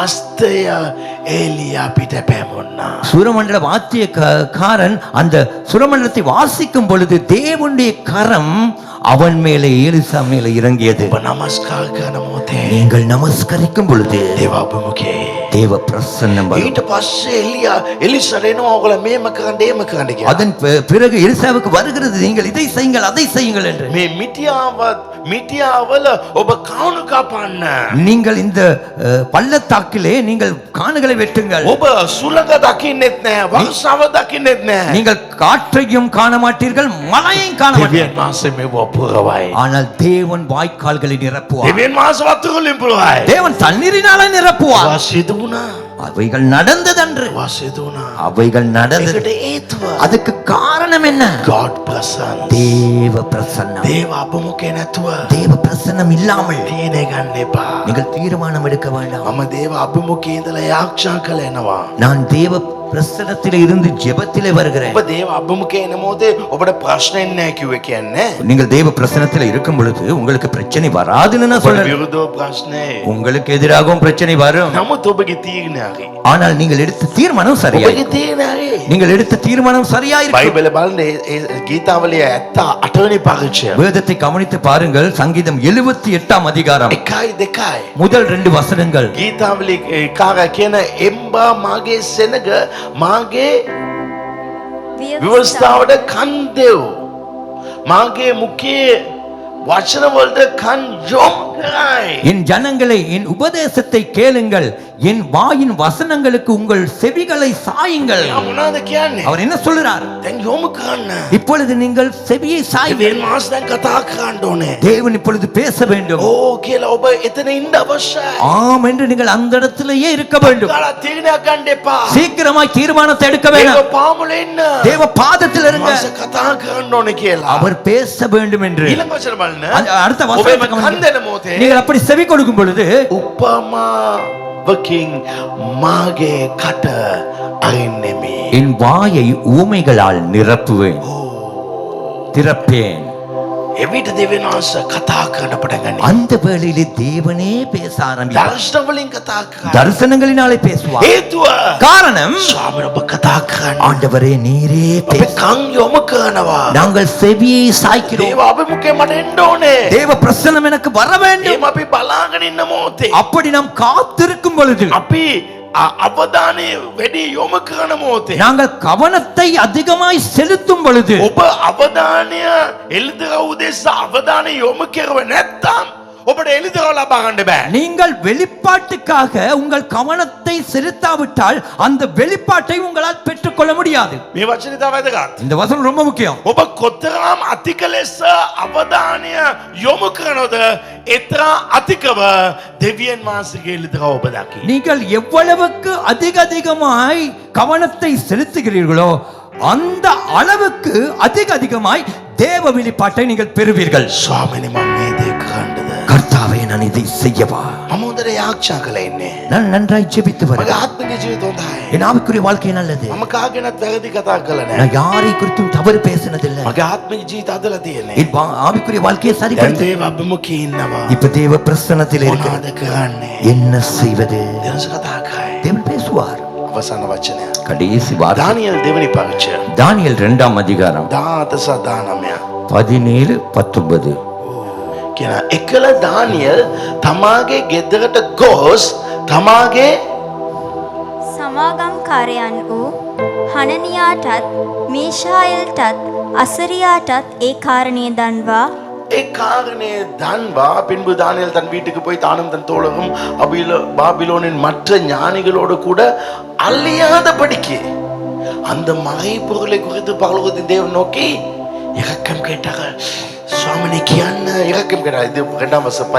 අස්තය එලියා පිට පැමුණා. சுரமண்டல வாத்தியக்காரன் அந்த சுரமண்டலத்தை வாசிக்கும் பொழுது தேவனுடைய கரம் அவன் மேலே எலிசா மேலே இறங்கியது. ඔබ නමස්කාර කරන මොහොතේ நீங்கள் நமஸ்கரிக்கும் பொழுது දේව අභිමුඛයේ தேவ பிரசன்னம் வரும். ඊට පස්සේ එලිසාට එනවා ඔයගොල්ලෝ මේම කරන්න ඒම කරන්න කියලා. அதன் பிறகு எலிசாவுக்கு வருகிறது, நீங்கள் இதை செய்யுங்கள் அதை செய்யுங்கள் என்று. මේ මිටියාවල ඔබ කවුණු කපන්න. நீங்கள் இந்த பள்ளத்தாக்கிலே நீங்கள் காணுகளை வெட்டுங்கள். ඔබ සුළඟ දකින්නෙත් නැහැ, වර්ෂාව දකින්නෙත් නැහැ. நீங்கள் காற்றையும் காண மாட்டீர்கள், மழையையும் காண மாட்டீர்கள். දෙවියන් වහන්සේ මේව පුරවයි. ஆனால் தேவன் வாய்க்கால்களை நிரப்புவார். දෙවියන් වහන්සේ වතුර වලින් පුරවයි. தேவன் தண்ணீரினாலே நிரப்புவார். ඒවා සිදු වුණා. அவைகள் நடந்ததன்று. ඒවා සිදු වුණා. அவைகள் நடந்தது. ඒකට හේතුව அதுக்கு காரணம் என்ன? God presence. தேவ பிரசன்னம். දේව අභිමුඛේ නැතුව தேவ பிரசன்னம் இல்லாமல் තීරණය ගන්න එපා. நீங்கள் தீர்மானம் எடுக்க வேண்டாம். මම දේව අභිමුඛේ ඉඳලා යාක්ෂා කළේනවා. நான் தேவ பிரசன்னத்திலே இருந்து ஜெபத்திலே வருகிறேன். ඔබ දේව අභිමුඛේ එන මොහොතේ ඔබට ප්‍රශ්නෙන්නේ නැහැ කිව්වේ කියන්නේ. நீங்கள் தேவ பிரசன்னத்திலே இருக்கும் பொழுது உங்களுக்கு பிரச்சனை வராதுன்னு நான் ඔබට சொல்றேன். විරුද්ධව ප්‍රශ්නේ. உங்களுக்கு எதிராகவும் பிரச்சனை வரும். නමුත් ඔබගේ තීරණය හරි. ஆனால் நீங்கள் எடுத்த தீர்மானம் சரியாய். ඔබගේ තීරණය හරි. நீங்கள் எடுத்த தீர்மானம் சரியா இருக்கும். බයිබල බලන්න ඒ ගීතාවලිය 78 වෙනි පරිච්ඡේදය. வேதத்தை கவனித்து பாருங்கள். சங்கீதம் 78ஆம் அதிகாரம் 1-2. முதல் 2 வசனங்கள். ගීතාවලිය කාර කියන එම්බා මාගේ සෙනග මාගේ විවස්ථාවට කන් දෙව්. මාගේ මුඛයේ වචන වලට කන් යොමු කරයි. என் ஜனங்களை என் உபதேசத்தை கேளுங்கள், என் வாயின் வசனங்களுக்கு உங்கள் செவிகளை சாயுங்கள். එයා මොනවද කියන්නේ? அவர் என்ன சொல்றார்? දැන් යොමු කරන්න. இப்பொழுது நீங்கள் செவியை சாயுங்கள். දෙවියන් වහන්සේ දැන් කතා කරන්න ඕනේ. தேவன் இப்பொழுது பேச வேண்டும். ඕ කියලා ඔබ එතන ඉන්න අවශ්‍යයි. ஆம் என்று நீங்கள் அந்த இடத்திலேயே இருக்க வேண்டும். කාලා තීරණයක් ගන්න එපා. சீக்கிரமாய் தீர்மானத்தை எடுக்க ඒක வேண்டாம். පාමුල ඉන්න. தேவ பாதத்தில் இருங்க. මාස කතා කරන්න ඕනේ කියලා. அவர் பேச வேண்டும் என்று. ඊළඟ වචන බලන්න. அடுத்த ඔබ வசனத்தை කන් கவனியுங்கள். දෙන මොහොතේ நீங்கள் அப்படி செவி கொடுக்கும் பொழுது උපමාවකින් මාගේ කට අරින්නෙමි. என் வாயை ஊமைகளால் நிரப்புவேன், திறப்பேன். එවිට දෙවියන් වහන්සේ කතා කරන්න පටන් ගන්නවා. அந்த வேளையிலே தேவனே பேச ஆரம்பித்தார். දර්ශන වලින් කතා කරනවා. தரிசனங்களினாலே பேசுவார். හේතුව காரணம், ස්වාමීන් ඔබ කතා කරන්න. ஆண்டவரே நீரே අපි பேச. කන් යොමු කරනවා. நாங்கள் செவியை சாய்க்கிறோம். දේව අභිමුඛයෙන් මට එන්න ඕනේ. தேவ பிரசன்னம் எனக்கு வர வேண்டும். එහෙම අපි බලාගෙන ඉන්න මොහොතේ அப்படி நாம் காத்திருக்கும் பொழுது, අපි අවධානය වැඩි යොමු කරන මොහොතේ நாங்கள் கவனத்தை அதிகமாய் செலுத்தும் பொழுது, ඔබ අවධානය එළිදරව් උදෙසා අවධානය යොමු කරුවේ නැත්නම් ඔබට එළිදරව් ලබා ගන්න බෑ. நீங்கள் வெளிப்பாட்டுக்காக உங்கள் கவனத்தை செலுத்தாவிட்டால் அந்த வெளிப்பாட்டை உங்களால் பெற்றுக்கொள்ள முடியாது. මේ වචනේ තව වැදගත්. இந்த வசனம் ரொம்ப முக்கியம். ඔබ කොතරම් අධික ලෙස අවධානය යොමු කරනවද එතරම් අධිකව දෙවියන් වහන්සේගේ එළිදරව් ඔබ දකි. நீங்கள் எவ்வளவுக்கு அதிகமாய் கவனத்தை செலுத்துகிறீர்களோ அந்த அளவுக்கு அதிகமாய் தேவ வெளிப்பாட்டை நீங்கள் பெறுவீர்கள். ස්වාමීනි මම මේ දේ කරන්නද? கர்த்தாவே, நான் இதை செய்யவா? මම හොඳට යාච්ඡා කළා ඉන්නේ. நான் நன்றாய் ஜெபித்து මගේ வருகிறேன். ආත්මික ජීවිත හොඳයි. என் ஆவிக்குரிய வாழ்க்கை நல்லது. මම කාගෙනත් වැරදි කතා කළා නෑ. நான் யாரை குறித்தும் தவறு பேசினதில்லை. මගේ ආත්මික ජීවිත හදලා තියෙන්නේ. என் ஆவிக்குரிய வாழ்க்கையை දැන් சரிப்படுத்த දේව අභිමුඛයේ ඉන්නවා. இப்ப தேவ பிரசன்னத்தில் இருக்கிறேன். මොනවද කරන්නේ? என்ன செய்வது? දෙනස කතා කරයි. தேவன் பேசுவார். අවසාන වචනය. கடைசி வார்த்தை දානියල් දෙවෙනි පරිච්ඡේදය. தானியேல் 2ஆம் அதிகாரம் 17 සහ 19. 17-19. කියන එකල දානියල් තමාගේ ගෙදරට ගොස් තමාගේ සමාගම්කාරයන් වූ හනනියාටත් මීෂායල්ටත් අසරියාටත් ඒ කාරණය දන්වා ඒ කාරණේ දන්වා பின்பு தானியேல் தன் வீட்டுக்கு போய் தானும் தன் தோழரும் பாபிலோனின் மற்ற ஞானிகளோடு கூட அழியாதபடிக்கு அந்த மறைபொருளை குறித்து பரலோகத்தின் தேவன் நோக்கி இரக்கம் கேட்டார்கள். சுவாமினி කියන්න இரக்கம் கேட்டார். இது 2ஆம் வசனம்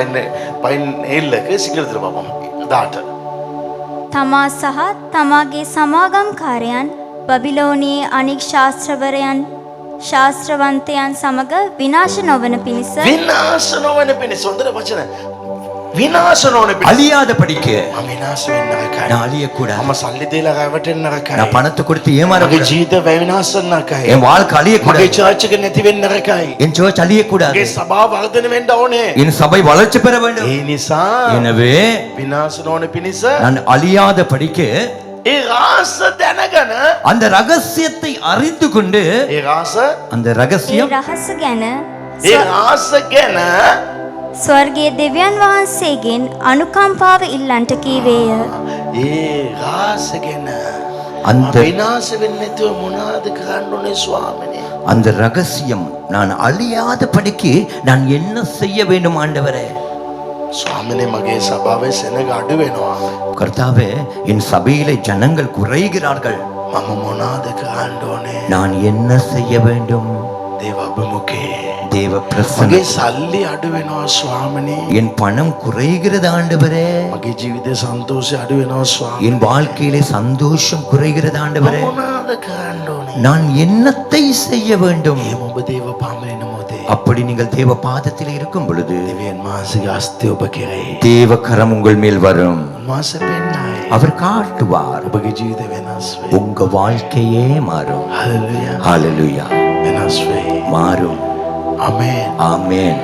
17க்கு සිංහලට பாப்போம். 18. තමා සහ තමාගේ සමාගම්කාරයන් බබිලෝනයේ අනෙක් ශාස්ත්‍රවන්තයන් සමග විනාශ නොවන පිණිස විනාශ නොවන පිණිස හොඳට වචන විනාශ නොවන පිණිස அழியாத படிக்க මම විනාශ වෙන්න නරකයි. நான் அழியக்கூடாது. මම සල්ලි දීලා රැවටෙන්න නරකයි. நான் பணத்தை கொடுத்து මගේ ஏமாறக்கூடாது. ජීවිත විනාශ වෙන්න නරකයි. என் வாழ்க்கை මගේ அழியக்கூடாது. චර්ච් එක නැති වෙන්න නරකයි. என் சர்ச் அழியக்கூடாது. මගේ සභාව වර්ධනය වෙන්න ඕනේ. என் சபை வளர்ச்சி பெற வேண்டும். ඒ නිසා எனவே විනාශ නොවන පිණිස நான் அழியாத படிக்க ඒ රාස දැනගෙන அந்த ரகசியத்தை அறிந்து கொண்டு, ඒ රාස அந்த ඒ ரகசியம் රහස ගැන ඒ රාස ගැන ස්වර්ගයේ දෙවියන් වහන්සේගෙන් අනුකම්පාව ඉල්ලන්ට කීවේය. ඒ රාස ගැන அந்த විනාශ වෙන්නේ නැතුව මොනවද කරන්න ඕනේ ස්වාමිනේ? அந்த ரகசியம் நான் அழியாத படிக்கு நான் என்ன செய்ய வேண்டும் ஆண்டவரே? ස්වාමිනේ මගේ සභාවේ සෙනග අඩු වෙනවා. கர்த்தாவே, என் சபையிலே ஜனங்கள் குறைகிறார்கள். මම මොනවද කරන්න ඕනේ? நான் என்ன செய்ய வேண்டும்? දේව අභිමුඛේ தேவ මගේ பிரசன்னம். සල්ලි අඩු වෙනවා ස්වාමිනේ. என் பணம் குறைகிறது ஆண்டவரே. මගේ ජීවිතේ සන්තෝෂය අඩු වෙනවා ස්වාමී. என் வாழ்க்கையிலே சந்தோஷம் குறைகிறது ஆண்டவரே. මොනවද කරන්න ඕනේ? நான் என்னத்தை செய்ய வேண்டும்? එහෙම ඔබ දේව පාමරින මොහොතේ அப்படி நீங்கள் தேவ பாதத்தில் இருக்கும் பொழுது දෙවියන් වහන්සේගේ හස්තය ඔබ කෙරෙහි தேவ கரம் உங்கள் மேல் வரும். මාස පෙන්නයි. அவர் காட்டுவார். ඔබගේ ජීවිතේ වෙනස් වෙයි. உங்க வாழ்க்கையே மாறும். හalleluya. ஹalleluya. වෙනස් වෙයි. மாறும். ආමේන්. ஆமென்.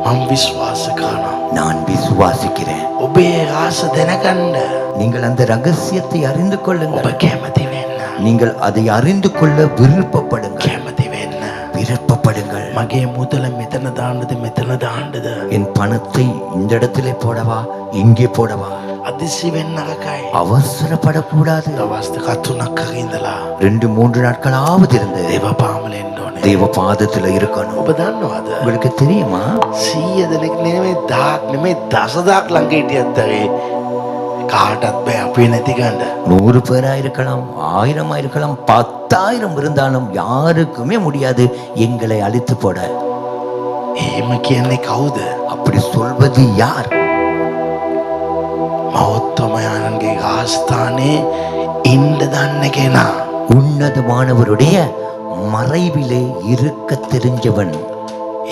මම විශ්වාස කරනවා. நான் விசுவாசிக்கிறேன். ඔබේ රාස දැනගන්න நீங்கள் அந்த ரகசியத்தை அறிந்து ඔබ கொள்ளுங்கள். කැමති වෙන්න. நீங்கள் அதை அறிந்து கொள்ள விருப்பப்படுங்கள். කැමති වෙන්න. விருப்பப்படுங்கள். මගේ මුදල මෙතන දාන්නද මෙතන දාන්නද? என் பணத்தை இந்த இடத்திலே போடவா, இங்கே போடவா? අදිසි වෙන්න නරකයි. அவசரப்படக்கூடாது. දවස් දෙකක් තුනක් අර ඉඳලා 2-3 நாட்களாவது இருந்து දේව පාමල එන්න ඕනේ. தேவ பாதத்துல இருக்கணும். ඔබ දන්නවද? உங்களுக்கு தெரியுமா? 100 දෙනෙක් නෙමෙයි 1000ක් නෙමෙයි දසදහක් ළඟ හිටියත් ඇයි කාටත් බෑ අපේ නැති ගන්න. 100 பேரா இருக்கலாம், 1000 இருக்கலாம், 10,000 இருந்தாலும் யாருக்குமே முடியாது எங்களை அழித்து போட. එහෙම කියන්නේ කවුද? அப்படி சொல்வது யார்? මෞත්තමයාණන්ගේ ආස්ථානේ ඉන්න දන්න කෙනා. உன்னதமானவருடைய மறைவிலே இருக்க தெரிஞ்சவன்.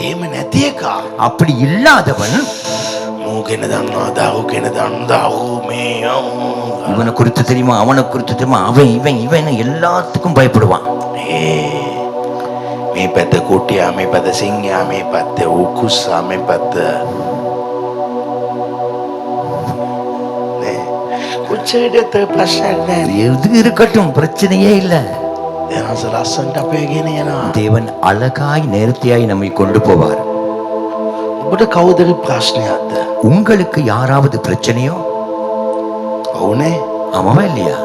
එහෙම නැති එකා. அப்படி இல்லாதவன் මූ කෙන දන්නවා, දරු කෙන දන්නවා, මේ இவனை குறித்து தெரியுமா, அவனை குறித்து தெரியுமா, அவன் இவன் இவன் எல்லாத்துக்கும் பயப்படுவான். මේ පැත්ත කුටියා, මේ පැත්ත සිංහයා, මේ පැත්ත උකුස්සා, මේ පැත්ත කොච්චරට ප්‍රශ්නයක් නැහැ. எது இருக்கட்டும், பிரச்சனையே இல்லை. එයාස ලස්සන්ට අපේ ගෙන යනවා. தேவன் அழகாய் நேர்த்தியாய் நம்மை கொண்டு போவார். ඔබට කවුදරි ප්‍රශ්නයක්ද? உங்களுக்கு யாராவது பிரச்சனையோ? ඔවුනේ. ஆமாவா இல்லையா?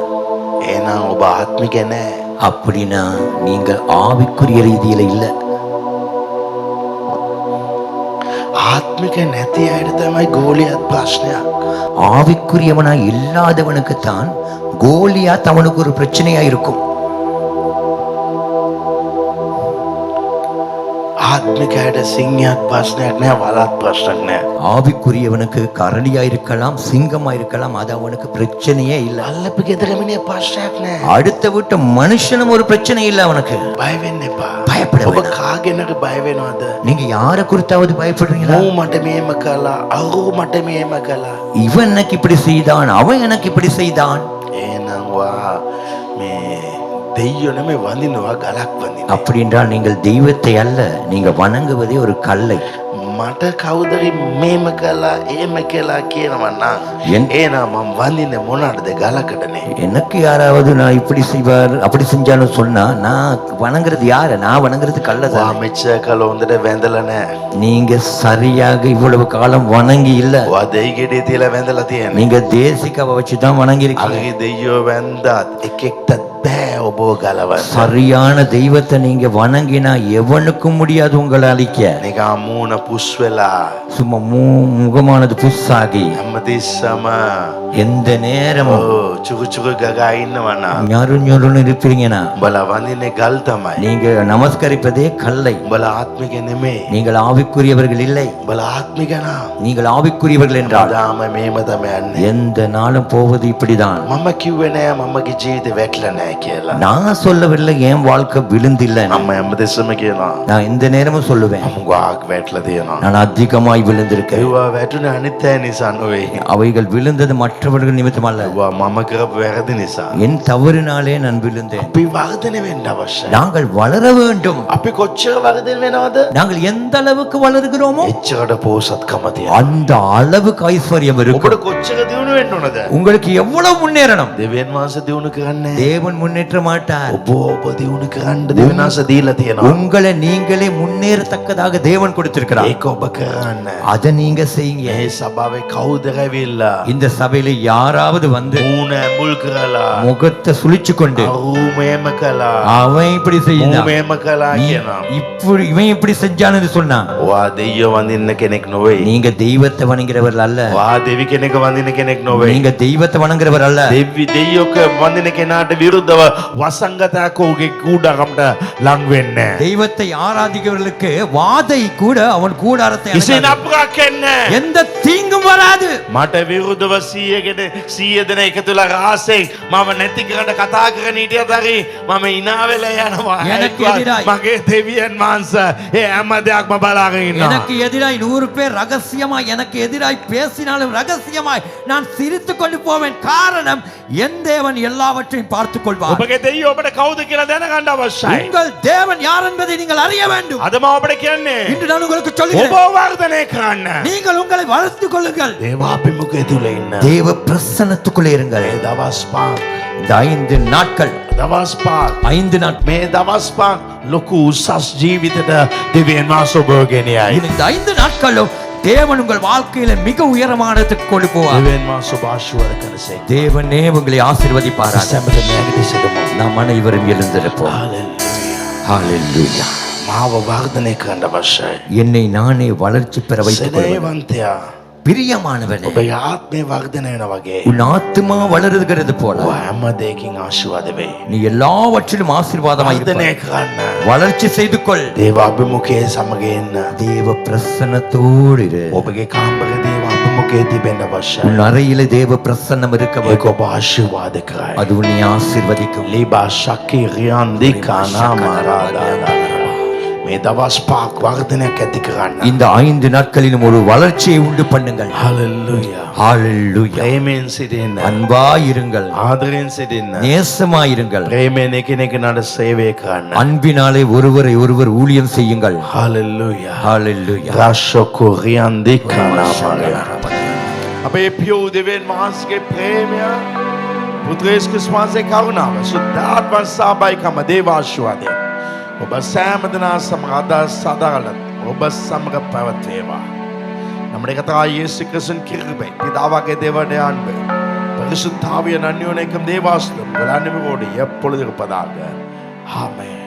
එහෙනම් ඔබ ආත්මික නැහැ. அப்படின்னா நீங்கள் ஆவிக்குரிய ரீதியில இல்ல. ආත්මික නැති අයට තමයි ගෝලියත් ප්‍රශ්නයක්. ஆவிக்குரியவனா இல்லாதவனுக்கு தான் கோலியாத் அவனுக்கு ஒரு பிரச்சனையா இருக்கும். ආත්මිකයට සිංහයක් ප්‍රශ්නයක් නෑ, වලත් ප්‍රශ්නයක් නෑ. ஆவிக்குரியவனுக்கு கரடியா இருக்கலாம், சிங்கமா இருக்கலாம், அது அவனுக்கு பிரச்சனையே இல்ல. අල්ලපු ගෙදර මිනිහ ප්‍රශ්නයක් නෑ. அடுத்த வீட்டு மனுஷனும் ஒரு பிரச்சனை இல்ல அவனுக்கு. බය වෙන්න එපා. பயப்பட ඔබ வேண்டாம். කාගෙනක බය වෙනවද? நீங்க யாரை குறித்தாவது பயப்படுறீங்களா? මූ මට මේම කළා, අහු මට මේම කළා. இவன் எனக்கு இப்படி செய்தான், அவன் எனக்கு இப்படி செய்தான். එහෙනම් වා මේ දෙයියෝ නෙමෙයි වඳිනවා, ගලක් වඳිනවා. அப்படி என்றால் நீங்கள் தெய்வத்தை அல்ல, நீங்க வணங்குவதே ஒரு கல்லை. මට කවුදරි මේම කළා, එහෙම කළා කියනවා නම් එහෙනම් මම වඳින්නේ මොනවටද? ගලකටනේ. எனக்கு யாராவது நான் இப்படி செய்வார் அப்படி செஞ்சாலும் சொன்னா நான் வணங்குறது யாரு? நான் வணங்குறது වා கள்ளதான். මෙච්චර කළ හොඳට වැඳලා නෑ. நீங்க சரியாக இவ்வளவு காலம் வணங்கி இல்ல. වා දෙයි ගෙඩේ තියලා වැඳලා තියෙන්නේ. நீங்க தேசிக்காவை வச்சுதான் வணங்கி இருக்கீங்க. අගේ දෙයියෝ වැන්දාත් එකෙක්ටත් බෑ ඔබ ගලවන්න. சரியான தெய்வத்தை நீங்க வணங்கினா எவனுக்கும் முடியாது உங்களை அழிக்க. නිකන් මූණ පුස් වෙලා சும்மா முகமானது புஸ்ஸாகி හැමතිස්සම எந்த நேரமும் චුකු චුකු ගගා ඉන්නවනම් ஞொருன்னு இருப்பீங்கன்னா උඹලා වඳින්නේ ගල් තමයි. நீங்க நமஸ்கரிப்பதே கல்லை. උඹලා ආත්මික නෙමෙයි. நீங்கள் ஆவிக்குரியவர்கள் இல்லை. උඹලා ආත්මික නම් நீங்கள் ஆவிக்குரியவர்கள் என்றால் දාම මේම තමයි යන්නේ. எந்த நாளும் போவது இப்படிதான். මම කිව්වේ නෑ මමගේ ජීවිතේ වැටලා නෑ කියලා. நான் சொல்லவில்லை என் வாழ்க்கை விழுந்தில்லை. මම හැමතිස්සම කියනවා நான் இந்த நேரமும் சொல்லுவேன், මම ගාක් වැටලා තියෙනවා. நான் அதிகமாய் விழுந்திருக்கேன். ඒවා වැටුනේ අනිත් අය නිසා නෙවෙයි. அவைகள் விழுந்தது மற்றவர்கள் நிமித்தம் அல்ல, ඒවා මම කරපු වැරදි නිසා. என் தவறினாலே நான் விழுந்தேன். අපි වර්ධනය වෙන්න අවශ්‍යයි. நாங்கள் வளர வேண்டும். අපි කොච්චර වර්ධනය වෙනවද? நாங்கள் எந்த அளவுக்கு வளருகிறோமோ එච්චරට පෝසත්කම තියෙනවා. அந்த அளவுக்கு ஐஸ்வர்யம் ඔබට இருக்கும். කොච්චර දියුණු වෙන්න ඕනද? உங்களுக்கு எவ்வளவு முன்னேறணும்? දෙවියන් වහන්සේ දියුණු කරන්නේ. தேவன் முன்னேற்ற மாட்டார். ඔබ දියුණු කරන්න දෙවියන් වහන්සේ දීලා තියෙනවා. உங்களை நீங்களே முன்னேறத்தக்கதாக தேவன் கொடுத்திருக்கிறார். ඒක ඔබ කරන්න. அதை நீங்க செய்யுங்க. මේ සභාවේ කවුද ඇවිල්ලා இந்த சபையில யாராவது வந்து මූණ ඇඹුල් කරලා முகத்தை சுழிச்சு கொண்டு රූමේම කළා, அவன் இப்படி செய்யணும், රූමේම කළා කියනවා. இப்படி இவன் இப்படி செஞ்சான்னு சொன்னா ඔයා දෙයියෝ වඳින්න කෙනෙක් නොවේ. நீங்க தெய்வத்தை வணங்குறவர் அல்ல. ඔයා දෙවි කෙනෙක් වඳින්න කෙනෙක් නොවේ. நீங்க தெய்வத்தை வணங்குறவர் அல்ல. දෙයියෝක වඳින කෙනාට විරුද්ධව වසංගතයක් ඔහුගේ කූඩාරමට ලං වෙන්නේ. தெய்வத்தை ஆராதிக்கிறவர்களுக்கு வாதை கூட அவன் கூடாரத்தை කිසි அணுகாது. නපුරක් එන්නේ. எந்த தீங்கும் வராது. මට විරුද්ධව 100 දෙනා එකතුලා රාසෙන් මම නැති කරන්න කතා කරන හිටියත් හරි මම ඉනා වෙලා යනවා. எனக்கு எதிராய். මගේ දෙවියන් වහන්සේ ඒ හැම දෙයක්ම බලාගෙන ඉන්නවා. எனக்கு எதிராய் 100 பேர் ரகசியமாய் எனக்கு எதிராய் பேசினாலும் ரகசியமாய் நான் சிரித்துக் கொண்டு போவேன். காரணம் என் தேவன் எல்லாவற்றையும் பார்த்துக் கொள்வார். ඔබගේ දෙයියෝ ඔබට කවුද කියලා දැනගන්න අවශ්‍යයි. உங்கள் தேவன் யார் என்பதை நீங்கள் அறிய வேண்டும். අද මම ඔබට කියන්නේ இன்று நான் உங்களுக்கு ඔබ சொல்லுகிறேன், වර්ධනය කරන්න. நீங்கள் உங்களை வளர்த்துக் கொள்ளுங்கள். දේවාභිමුඛය තුල ඉන්න. தேவ பிரசன்னத்துக்குள்ளே இருங்கள். මේ දවස් පහක් இந்த 5 நாட்கள் දවස් පහක් 5 நாட்கள் මේ දවස් පහක් ලොකු උසස් ජීවිතයට දෙවියන් වහන්සේ ඔබ ගෙනියයි. இந்த 5 நாட்களும் தேவன் உங்கள் வாழ்க்கையில மிக உயரமானதுக்கு கொண்டு போவார். දෙවියන් වහන්සේ ඔබ ආශිර්වාද කරසේ. தேவனே உங்களை ஆசீர்வதிப்பாராக. සැමට නැගිටිසෙදමු. நாம் அனைவரும் எழுந்திருப்போம். හalleluya. ஹalleluya. මාව වර්ධනය කරන්න අවශ්‍යයි. என்னை நானே வளர்ச்சி பெற வைத்துக் கொள்வேன். සෙනෙහවන්තයා பிரியமானவனே, ඔබේ ආත්මය වර්ධනය වෙන වගේ உன் ஆத்துமா வளருகிறது போல ඔබ හැම දෙයකින් ආශිර්වාද වේ. நீ எல்லாவற்றிலும் ஆசீர்வாதமாய் වර්ධනය இருப்பாய். කරන්න. வளர்ச்சி செய்து கொள். දේව අභිමුඛයේ සමග එන්න. தேவ பிரசன்னத்தோடு இரு. ඔබගේ කාමරේ දේව අභිමුඛයේ තිබෙන්න අවශ්‍යයි. உன் அறையில தேவ பிரசன்னம் இருக்க ඒක வேண்டும். ඔබ ආශිර්වාද කරයි. அது உன்னை ஆசீர்வதிக்கும். ලීබා ශක්කී රියන්දි කානා මාරාදා. මේ දවස් පාක් වර්ධනයක් ඇති කරන්න. இந்த 5 நாட்களிலும் ஒரு வளர்ச்சியை உண்டு பண்ணுங்கள். හලෙලූයා. ஹalleluya. ප්‍රේමයෙන් සිටින්න. அன்பாயிருங்கள், ආදරයෙන් සිටින්න. நேசமாயிருங்கள், ප්‍රේමයෙන් එකිනෙකනට සේවය කරන්න. அன்பினாலே ஒருவரை ஒருவர் ஊழியம் செய்யுங்கள். හලෙලූයා. ஹalleluya. රාශකෝ රියන්දි කානා මාරාදා. අපේ පියෝ දෙවියන් වහන්සේගේ ප්‍රේමය, පුත්‍ර යේසුස් ක්‍රිස්තුස් වහන්සේගේ කරුණාව, සුද්ධාත්ම සහභාගීකම, දේව ආශිර්වාදය ඔබ සෑම දෙනා සමග අද සදාල ඔබ සමග පැවතේවා. நம்முடைய கர்த்தராகிய இயேசு கிறிஸ்துவின் கிருபை, பிதாவாகிய தேவனுடைய அன்பு, பரிசுத்த ஆவியின் அந்யோன்யம் தேவாசனம் உங்கள் அனைவரோடு எப்பொழுது இருப்பதாக. ஆமென்.